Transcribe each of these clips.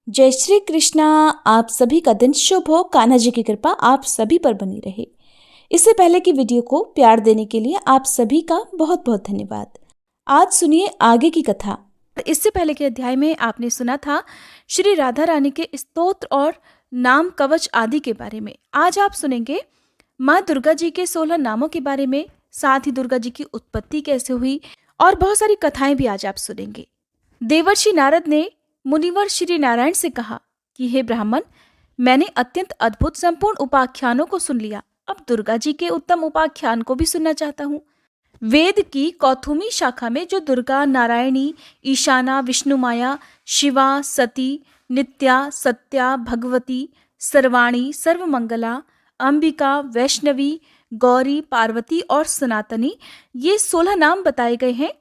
जय श्री कृष्णा। आप सभी का दिन शुभ हो। कान्हा जी की कृपा आप सभी पर बनी रहे। इससे पहले की वीडियो को प्यार देने के लिए आप सभी का बहुत बहुत धन्यवाद। आज सुनिए आगे की कथा। इससे पहले के अध्याय में आपने सुना था श्री राधा रानी के स्तोत्र और नाम कवच आदि के बारे में। आज आप सुनेंगे माँ दुर्गा जी के 16 नामों के बारे में, साथ ही दुर्गा जी की उत्पत्ति कैसे हुई और बहुत सारी कथाएं भी आज आप सुनेंगे। देवर्षि नारद ने मुनिवर श्री नारायण से कहा कि हे ब्राह्मण, मैंने अत्यंत अद्भुत संपूर्ण उपाख्यानों को सुन लिया। अब दुर्गा जी के उत्तम उपाख्यान को भी सुनना चाहता हूँ। वेद की कौथुमी शाखा में जो दुर्गा, नारायणी, ईशाना, विष्णुमाया, शिवा, सती, नित्या, सत्या, भगवती, सर्वाणी, सर्वमंगला, अंबिका, वैष्णवी, गौरी, पार्वती और सनातनी, ये 16 नाम बताए गए हैं,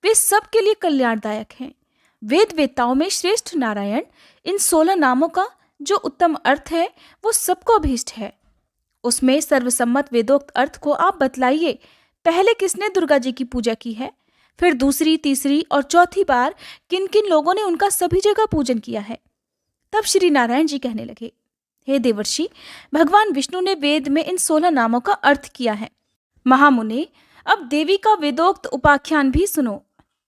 वे सबके लिए कल्याणदायक हैं। वेद वेताओं में श्रेष्ठ नारायण इन 16 नामों का जो उत्तम अर्थ है वो सबको अभीष्ट है। उसमें सर्वसम्मत वेदोक्त अर्थ को आप बतलाइए। पहले किसने दुर्गा जी की पूजा की है, फिर दूसरी, तीसरी और चौथी बार किन किन लोगों ने उनका सभी जगह पूजन किया है। तब श्री नारायण जी कहने लगे, हे देवर्षि, भगवान विष्णु ने वेद में इन 16 नामों का अर्थ किया है। महामुने, अब देवी का वेदोक्त उपाख्यान भी सुनो।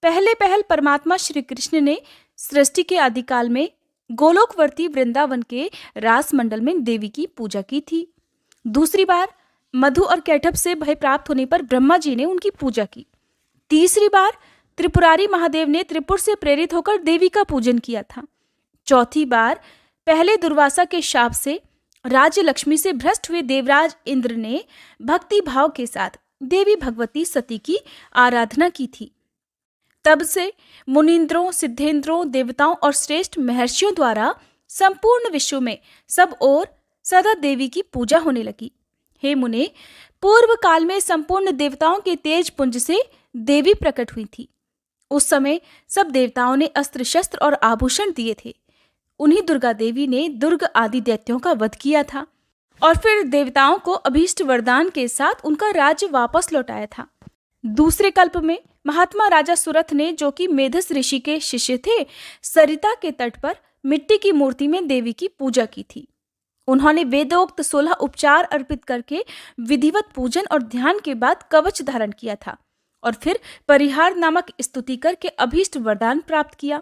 पहले पहल परमात्मा श्री कृष्ण ने सृष्टि के आदिकाल में गोलोकवर्ती वृंदावन के रास मंडल में देवी की पूजा की थी। दूसरी बार मधु और कैटभ से भय प्राप्त होने पर ब्रह्मा जी ने उनकी पूजा की। तीसरी बार त्रिपुरारी महादेव ने त्रिपुर से प्रेरित होकर देवी का पूजन किया था। चौथी बार पहले दुर्वासा के शाप से राज्य लक्ष्मी से भ्रष्ट हुए देवराज इंद्र ने भक्ति भाव के साथ देवी भगवती सती की आराधना की थी। तब से मुनींद्रों, सिद्धेंद्रों, देवताओं और श्रेष्ठ महर्षियों द्वारा संपूर्ण विश्व में सब ओर सदा देवी की पूजा होने लगी। हे मुने, पूर्व काल में संपूर्ण देवताओं के तेज पुंज से देवी प्रकट हुई थी। उस समय सब देवताओं ने अस्त्र शस्त्र और आभूषण दिए थे। उन्हीं दुर्गा देवी ने दुर्ग आदि दैत्यों का वध किया था और फिर देवताओं को अभीष्ट वरदान के साथ उनका राज्य वापस लौटाया था। दूसरे कल्प में महात्मा राजा सुरथ ने, जो कि मेधस ऋषि के शिष्य थे, सरिता के तट पर मिट्टी की मूर्ति में देवी की पूजा की थी। उन्होंने वेदोक्त 16 उपचार अर्पित करके विधिवत पूजन और ध्यान के बाद कवच धारण किया था और फिर परिहार नामक स्तुति करके अभीष्ट वरदान प्राप्त किया।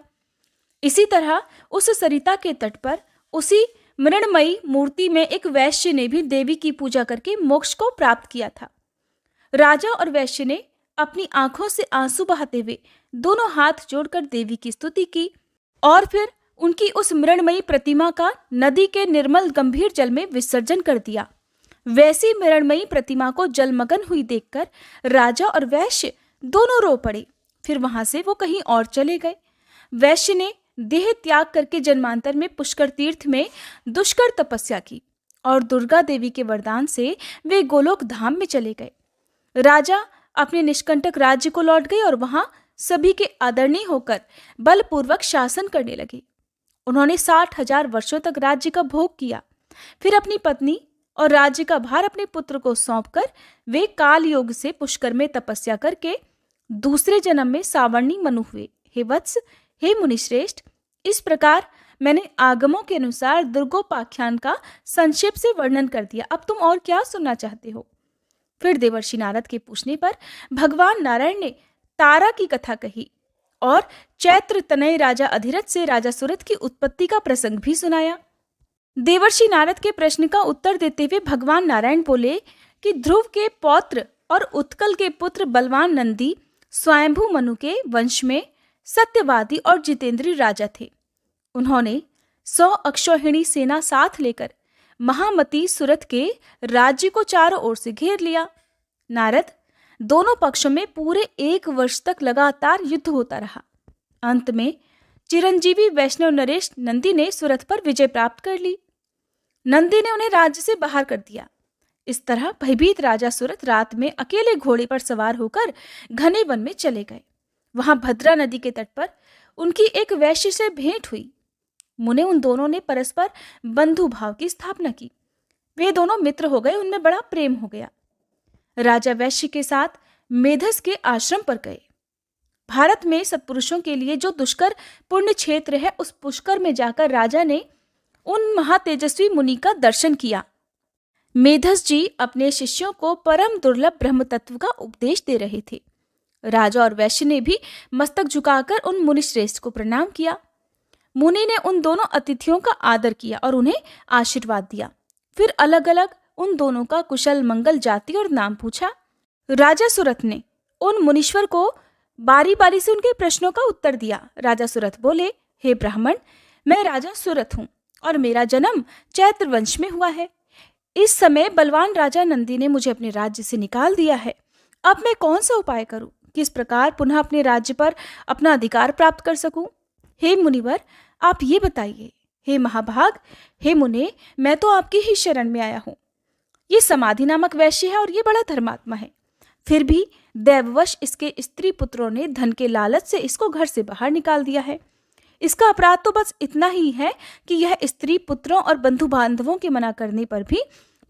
इसी तरह उस सरिता के तट पर उसी मृणमयी मूर्ति में एक वैश्य ने भी देवी की पूजा करके मोक्ष को प्राप्त किया था। राजा और वैश्य ने अपनी आंखों से आंसू बहाते हुए दोनों हाथ जोड़कर देवी की स्तुति की और फिर उनकी उस मृणमयी प्रतिमा का नदी के निर्मल गंभीर जल में विसर्जन कर दिया। वैसी मृणमयी प्रतिमा को जलमग्न हुई देखकर राजा और वैश्य दोनों रो पड़े। फिर वहां से वो कहीं और चले गए। वैश्य ने देह त्याग करके जन्मांतर में पुष्कर तीर्थ में दुष्कर तपस्या की और दुर्गा देवी के वरदान से वे गोलोक धाम में चले गए। राजा अपने निष्कंटक राज्य को लौट गए और वहां सभी के आदरणीय होकर बलपूर्वक शासन करने लगे। उन्होंने 60,000 वर्षों तक राज्य का भोग किया। फिर अपनी पत्नी और राज्य का भार अपने पुत्र को सौंपकर वे काल योग से पुष्कर में तपस्या करके दूसरे जन्म में सावर्णी मनु हुए। हे वत्स, हे मुनिश्रेष्ठ, इस प्रकार मैंने आगमों के अनुसार दुर्गोपाख्यान का संक्षेप से वर्णन कर दिया। अब तुम और क्या सुनना चाहते हो? फिर देवर्षि नारद के पूछने पर भगवान नारायण ने तारा की कथा कही और चैत्र तनय राजा अधिरथ से राजा सुरथ की उत्पत्ति का प्रसंग भी सुनाया। देवर्षि नारद के प्रश्न का उत्तर देते हुए भगवान नारायण बोले कि ध्रुव के पौत्र और उत्कल के पुत्र बलवान नंदी स्वयंभू मनु के वंश में सत्यवादी और जितेंद्रीय राजा थे। उन्होंने 100 अक्षौहिणी सेना साथ लेकर महामती सुरथ के राज्य को चारों ओर से घेर लिया। नारद, दोनों पक्षों में पूरे 1 वर्ष तक लगातार युद्ध होता रहा। अंत में चिरंजीवी वैष्णव नरेश नंदी ने सुरथ पर विजय प्राप्त कर ली। नंदी ने उन्हें राज्य से बाहर कर दिया। इस तरह भयभीत राजा सुरथ रात में अकेले घोड़े पर सवार होकर घने वन में चले गए। वहां भद्रा नदी के तट पर उनकी एक वैश्य से भेंट हुई। मुने, उन दोनों ने परस्पर बंधु भाव की स्थापना की। वे दोनों मित्र हो गए, उनमें बड़ा प्रेम हो गया। राजा वैश्य के साथ मेधस के आश्रम पर गए। भारत में सत्पुरुषों के लिए जो दुष्कर पुण्य क्षेत्र है, उस पुष्कर में जाकर राजा ने उन महातेजस्वी मुनि का दर्शन किया। मेधस जी अपने शिष्यों को परम दुर्लभ ब्रह्म तत्व का उपदेश दे रहे थे। राजा और वैश्य ने भी मस्तक झुकाकर उन मुनिश्रेष्ठ को प्रणाम किया। मुनि ने उन दोनों अतिथियों का आदर किया और उन्हें आशीर्वाद दिया। फिर अलग अलग उन दोनों का कुशल मंगल, जाति और नाम पूछा। राजा सुरथ ने उन मुनीश्वर को बारी बारी से उनके प्रश्नों का उत्तर दिया। राजा सुरथ बोले, हे ब्राह्मण, मैं राजा सुरथ हूँ और मेरा जन्म चैत्र वंश में हुआ है। इस समय बलवान राजा नंदी ने मुझे अपने राज्य से निकाल दिया है। अब मैं कौन सा उपाय करूं? किस प्रकार पुनः अपने राज्य पर अपना अधिकार प्राप्त कर सकूं? हे मुनिवर, आप ये बताइए। हे महाभाग, हे मुने, मैं तो आपकी ही शरण में आया हूँ। ये समाधि नामक वैश्य है और ये बड़ा धर्मात्मा है। फिर भी दैववश इसके स्त्री पुत्रों ने धन के लालच से इसको घर से बाहर निकाल दिया है। इसका अपराध तो बस इतना ही है कि यह स्त्री पुत्रों और बंधु बांधवों के मना करने पर भी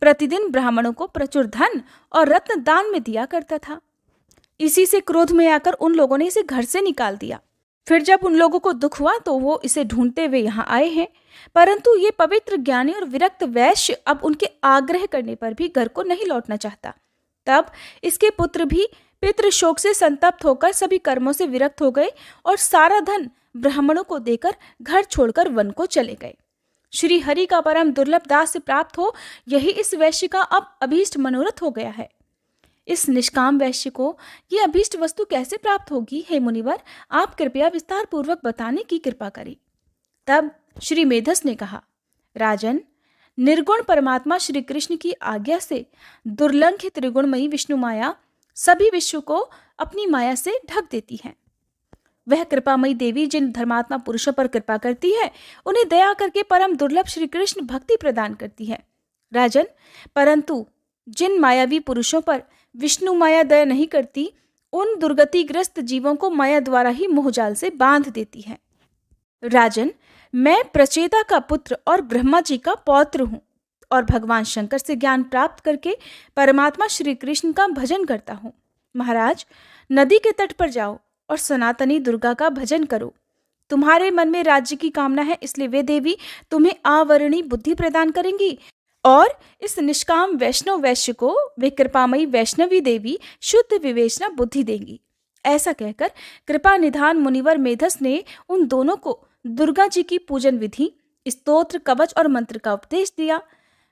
प्रतिदिन ब्राह्मणों को प्रचुर धन और रत्न दान में दिया करता था। इसी से क्रोध में आकर उन लोगों ने इसे घर से निकाल दिया। फिर जब उन लोगों को दुख हुआ तो वो इसे ढूंढते हुए यहाँ आए हैं, परंतु ये पवित्र, ज्ञानी और विरक्त वैश्य अब उनके आग्रह करने पर भी घर को नहीं लौटना चाहता। तब इसके पुत्र भी पितृ शोक से संतप्त होकर सभी कर्मों से विरक्त हो गए और सारा धन ब्राह्मणों को देकर घर छोड़कर वन को चले गए। श्री हरि का परम दुर्लभ दास से प्राप्त हो, यही इस वैश्य का अब अभीष्ट मनोरथ हो गया है। इस निष्काम वैश्य को ये अभीष्ट वस्तु कैसे प्राप्त होगी? हे मुनिवर, आप कृपया विस्तार पूर्वक बताने की कृपा करें। तब श्री मेधस ने कहा, राजन, निर्गुण परमात्मा श्री कृष्ण की आज्ञा से दुर्लंघित त्रिगुणमयी विष्णु माया सभी विश्व को अपनी माया से ढक देती है। वह कृपामयी देवी जिन धर्मात्मा पुरुषों पर कृपा करती है, उन्हें दया करके परम दुर्लभ श्री कृष्ण भक्ति प्रदान करती है। राजन, परंतु जिन मायावी पुरुषों पर विष्णु माया दया नहीं करती, उन दुर्गतिग्रस्त जीवों को माया द्वारा ही मोहजाल से बांध देती है। राजन, मैं प्रचेता का पुत्र और ब्रह्मा जी का पौत्र हूँ और भगवान शंकर से ज्ञान प्राप्त करके परमात्मा श्री कृष्ण का भजन करता हूँ। महाराज, नदी के तट पर जाओ और सनातनी दुर्गा का भजन करो। तुम्हारे मन में राज्य की कामना है, इसलिए वे देवी तुम्हें आवरणी बुद्धि प्रदान करेंगी और इस निष्काम वैष्णव वैश्य को वे कृपामयी वैष्णवी देवी शुद्ध विवेचना बुद्धि देंगी। ऐसा कहकर कृपा निधान मुनिवर मेधस ने उन दोनों को दुर्गा जी की पूजन विधि, स्तोत्र, कवच और मंत्र का उपदेश दिया।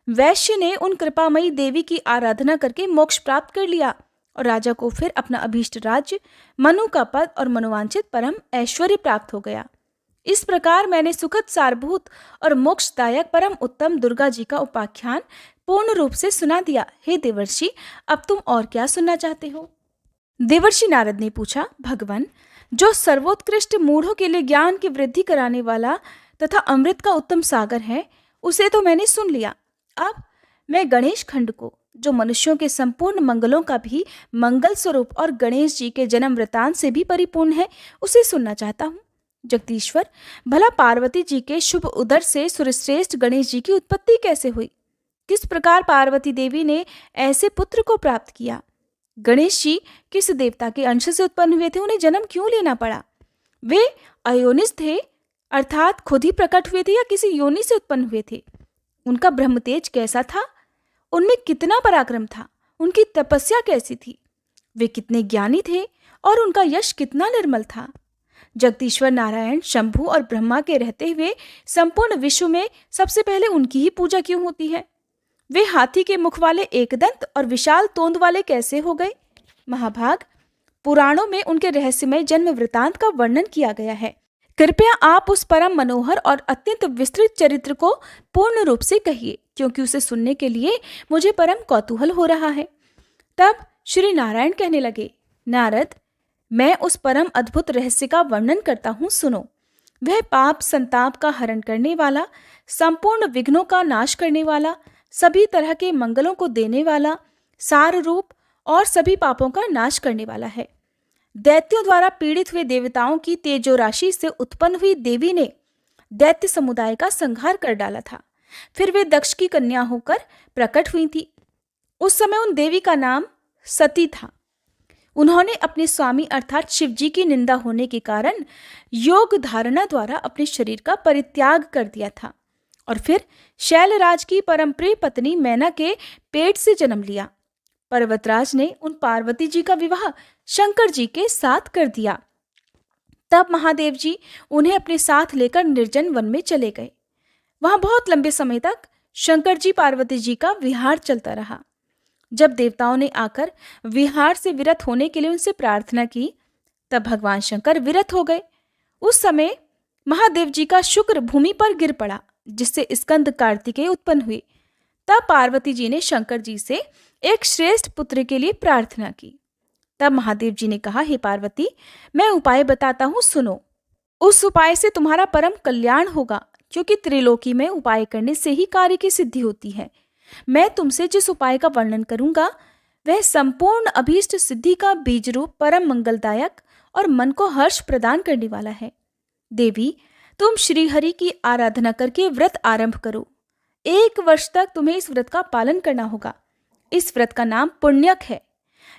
वैश्य ने उन कृपामयी देवी की आराधना करके मोक्ष प्राप्त कर लिया और राजा को फिर अपना अभीष्ट राज्य, मनु का पद और मनोवांछित परम ऐश्वर्य प्राप्त हो गया। इस प्रकार मैंने सुखद, सारभूत और मोक्षदायक परम उत्तम दुर्गा जी का उपाख्यान पूर्ण रूप से सुना दिया। हे देवर्षि, अब तुम और क्या सुनना चाहते हो? देवर्षि नारद ने पूछा, भगवान, जो सर्वोत्कृष्ट मूढ़ों के लिए ज्ञान की वृद्धि कराने वाला तथा अमृत का उत्तम सागर है, उसे तो मैंने सुन लिया। अब मैं गणेश खंड को, जो मनुष्यों के संपूर्ण मंगलों का भी मंगल स्वरूप और गणेश जी के जन्म वृतांत से भी परिपूर्ण है, उसे सुनना चाहता हूँ। जगदीश्वर, भला पार्वती जी के शुभ उदर से सुरश्रेष्ठ गणेश जी की उत्पत्ति कैसे हुई? किस प्रकार पार्वती देवी ने ऐसे पुत्र को प्राप्त किया? गणेश जी किस देवता के अंश से उत्पन्न हुए थे? उन्हें जन्म क्यों लेना पड़ा? वे अयोनिज थे, अर्थात खुद ही प्रकट हुए थे, या किसी योनि से उत्पन्न हुए थे? उनका ब्रह्म तेज कैसा था? उनमें कितना पराक्रम था? उनकी तपस्या कैसी थी? वे कितने ज्ञानी थे और उनका यश कितना निर्मल था? जगदीश्वर नारायण, शंभु और ब्रह्मा के रहते हुए संपूर्ण विश्व में सबसे पहले उनकी ही पूजा क्यों होती है? वे हाथी के मुख वाले एकदंत और विशाल तोंद वाले कैसे हो गए? महाभाग, पुराणों में उनके रहस्यमय जन्म वृतांत का वर्णन किया गया है। कृपया आप उस परम मनोहर और अत्यंत विस्तृत चरित्र को पूर्ण रूप से कहिए, क्योंकि उसे सुनने के लिए मुझे परम कौतूहल हो रहा है। तब श्री नारायण कहने लगे, नारद, मैं उस परम अद्भुत रहस्य का वर्णन करता हूँ, सुनो। वह पाप संताप का हरण करने वाला, संपूर्ण विघ्नों का नाश करने वाला, सभी तरह के मंगलों को देने वाला, सार रूप और सभी पापों का नाश करने वाला है। दैत्यों द्वारा पीड़ित हुए देवताओं की तेजो राशि से उत्पन्न हुई देवी ने दैत्य समुदाय का संहार कर डाला था। फिर वे दक्ष की कन्या होकर प्रकट हुई थी। उस समय उन देवी का नाम सती था। उन्होंने अपने स्वामी अर्थात शिव जी की निंदा होने के कारण योग धारणा द्वारा अपने शरीर का परित्याग कर दिया था और फिर शैलराज की परमप्रिय पत्नी मैना के पेट से जन्म लिया। पर्वतराज ने उन पार्वती जी का विवाह शंकर जी के साथ कर दिया। तब महादेव जी उन्हें अपने साथ लेकर निर्जन वन में चले गए। वहां बहुत लंबे समय तक शंकर जी पार्वती जी का विहार चलता रहा। जब देवताओं ने आकर विहार से विरत होने के लिए उनसे प्रार्थना की, तब भगवान शंकर विरत हो गए। उस समय महादेव जी का शुक्र भूमि पर गिर पड़ा, जिससे स्कंद कार्तिकेय उत्पन्न हुए। तब पार्वती जी ने शंकर जी से एक श्रेष्ठ पुत्र के लिए प्रार्थना की। तब महादेव जी ने कहा, हे पार्वती, मैं उपाय बताता हूँ, सुनो। उस उपाय से तुम्हारा परम कल्याण होगा, क्योंकि त्रिलोकी में उपाय करने से ही कार्य की सिद्धि होती है। मैं तुमसे जिस उपाय का वर्णन करूंगा वह संपूर्ण अभीष्ट सिद्धि का बीज रूप परम मंगलदायक और मन को हर्ष प्रदान करने वाला है। देवी, तुम श्रीहरि की आराधना करके व्रत आरंभ करो। 1 वर्ष तक तुम्हें इस व्रत का पालन करना होगा। इस व्रत का नाम पुण्यक है।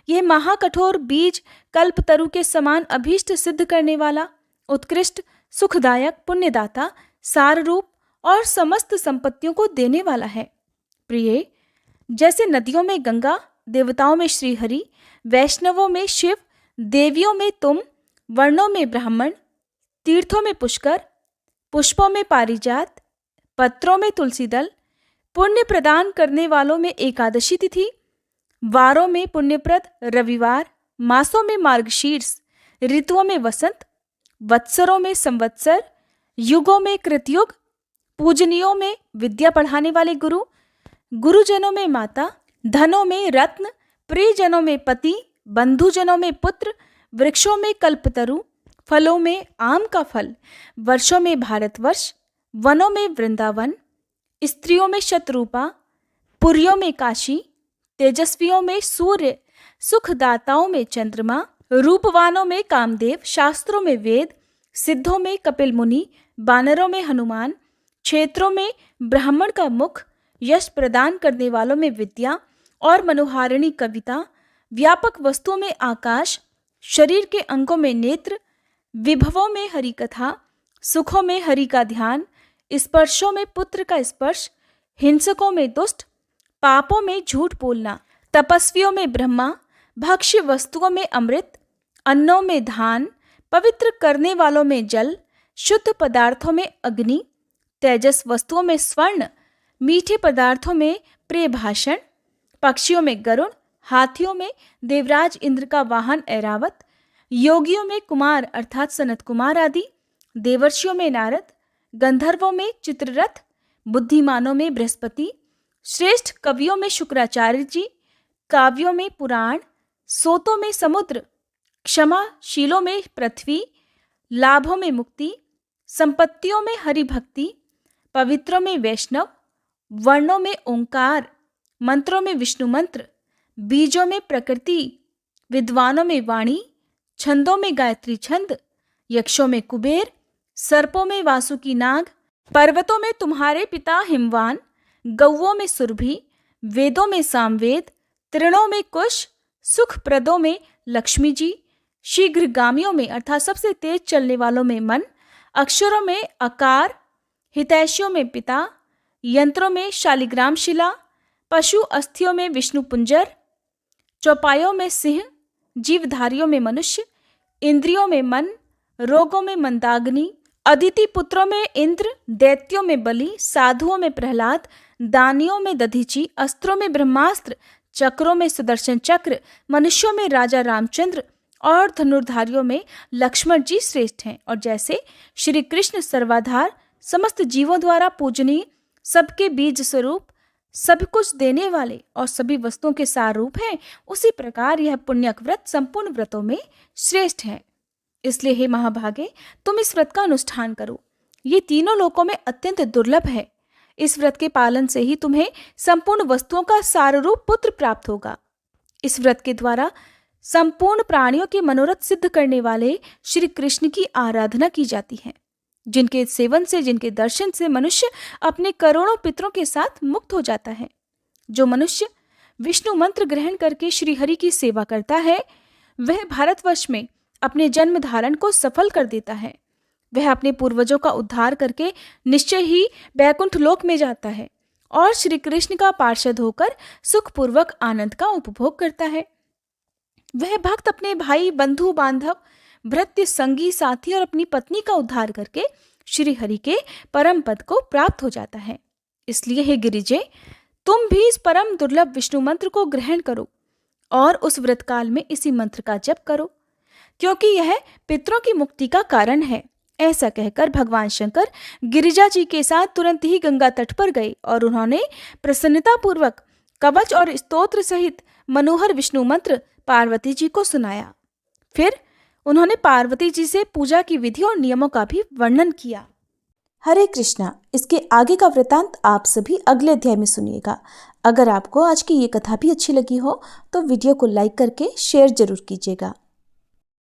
यह महाकठोर बीज कल्पतरु के समान अभीष्ट सिद्ध करने वाला, उत्कृष्ट, सुखदायक, पुण्यदाता, सार रूप और समस्त संपत्तियों को देने वाला है। प्रिय, जैसे नदियों में गंगा, देवताओं में श्रीहरि, वैष्णवों में शिव, देवियों में तुम, वर्णों में ब्राह्मण, तीर्थों में पुष्कर, पुष्पों में पारिजात, पत्रों में तुलसी दल, पुण्य प्रदान करने वालों में एकादशी तिथि, वारों में पुण्यप्रद रविवार, मासों में मार्गशीर्ष, ऋतुओं में वसंत, वत्सरों में संवत्सर, युगों में कृतयुग, पूजनियों में विद्या पढ़ाने वाले गुरु, गुरुजनों में माता, धनों में रत्न, प्रियजनों में पति, बंधुजनों में पुत्र, वृक्षों में कल्पतरु, फलों में आम का फल, वर्षों में भारतवर्ष, वनों में वृंदावन, स्त्रियों में शतरूपा, पुरियों में काशी, तेजस्वियों में सूर्य, सुखदाताओं में चंद्रमा, रूपवानों में कामदेव, शास्त्रों में वेद, सिद्धों में कपिल मुनि, बानरों में हनुमान, क्षेत्रों में ब्राह्मण का मुख, यश प्रदान करने वालों में विद्या और मनोहारिणी कविता, व्यापक वस्तुओं में आकाश, शरीर के अंगों में नेत्र, विभवों में हरि कथा, सुखों में हरि का ध्यान, स्पर्शों में पुत्र का स्पर्श, हिंसकों में दुष्ट, पापों में झूठ बोलना, तपस्वियों में ब्रह्मा, भक्ष्य वस्तुओं में अमृत, अन्नों में धान, पवित्र करने वालों में जल, शुद्ध पदार्थों में अग्नि, तेजस वस्तुओं में स्वर्ण, मीठे पदार्थों में प्रिय भाषण, पक्षियों में गरुड़, हाथियों में देवराज इंद्र का वाहन ऐरावत, योगियों में कुमार अर्थात सनत कुमार आदि, देवर्षियों में नारद, गंधर्वों में चित्ररथ, बुद्धिमानों में बृहस्पति, श्रेष्ठ कवियों में शुक्राचार्य जी, काव्यों में पुराण, सोतों में समुद्र, क्षमाशीलों में पृथ्वी, लाभों में मुक्ति, संपत्तियों में हरि भक्ति, पवित्रों में वैष्णव, वर्णों में ओंकार, मंत्रों में विष्णु मंत्र, बीजों में प्रकृति, विद्वानों में वाणी, छंदों में गायत्री छंद, यक्षों में कुबेर, सर्पों में वासुकी नाग, पर्वतों में तुम्हारे पिता हिमवान, गौओं में सुरभि, वेदों में सामवेद, तृणों में कुश, सुखप्रदों में लक्ष्मी जी, शीघ्रगामियों में अर्थात सबसे तेज चलने वालों में मन, अक्षरों में अकार, हितैषियों में पिता, यंत्रों में शालिग्राम शिला, पशु अस्थियों में विष्णु पुंजर, चौपायों में सिंह, जीवधारियों में मनुष्य, इंद्रियों में मन, रोगों में मंदाग्नि, अदिति पुत्रों में इंद्र, दैत्यों में बलि, साधुओं में प्रहलाद, दानियों में दधीची, अस्त्रों में ब्रह्मास्त्र, चक्रों में सुदर्शन चक्र, मनुष्यों में राजा रामचंद्र और धनुर्धारियों में लक्ष्मण जी श्रेष्ठ हैं। और जैसे श्री कृष्ण सर्वाधार, समस्त जीवों द्वारा पूजनीय, सबके बीज स्वरूप, सब कुछ देने वाले और सभी वस्तुओं के सार रूप हैं, उसी प्रकार यह पुण्यक व्रत संपूर्ण व्रतों में श्रेष्ठ है। इसलिए हे महाभागे, तुम इस व्रत का अनुष्ठान करो। ये तीनों लोकों में अत्यंत दुर्लभ है। इस व्रत के पालन से ही तुम्हें संपूर्ण वस्तुओं का सार रूप पुत्र प्राप्त होगा। इस व्रत के द्वारा संपूर्ण प्राणियों के मनोरथ सिद्ध करने वाले श्री कृष्ण की आराधना की जाती है, जिनके सेवन से, जिनके दर्शन से मनुष्य अपने करोड़ों पितरों के साथ मुक्त हो जाता है। जो मनुष्य विष्णु मंत्र ग्रहण करके श्री हरि की सेवा करता है, वह भारतवर्ष में अपने जन्म धारण को सफल कर देता है। वह अपने पूर्वजों का उद्धार करके निश्चय ही बैकुंठ लोक में जाता है और श्री कृष्ण का पार्षद होकर सुखपूर्वक आनंद का उपभोग करता है। वह भक्त अपने भाई, बंधु बांधव, भृत्य, संगी, साथी और अपनी पत्नी का उद्धार करके श्री हरि के परम पद को प्राप्त हो जाता है। इसलिए हे गिरिजे, तुम भी इस परम दुर्लभ विष्णु मंत्र को ग्रहण करो और उस व्रत काल में इसी मंत्र का जप करो, क्योंकि यह पितरों की मुक्ति का कारण है। ऐसा कहकर भगवान शंकर गिरिजा जी के साथ तुरंत ही गंगा तट पर गए और उन्होंने प्रसन्नतापूर्वक कवच और स्तोत्र सहित मनोहर विष्णु मंत्र पार्वती जी को सुनाया। फिर उन्होंने पार्वती जी से पूजा की विधि और नियमों का भी वर्णन किया। हरे कृष्णा। इसके आगे का वृतांत आप सभी अगले अध्याय में सुनिएगा। अगर आपको आज की ये कथा भी अच्छी लगी हो तो वीडियो को लाइक करके शेयर जरूर कीजिएगा।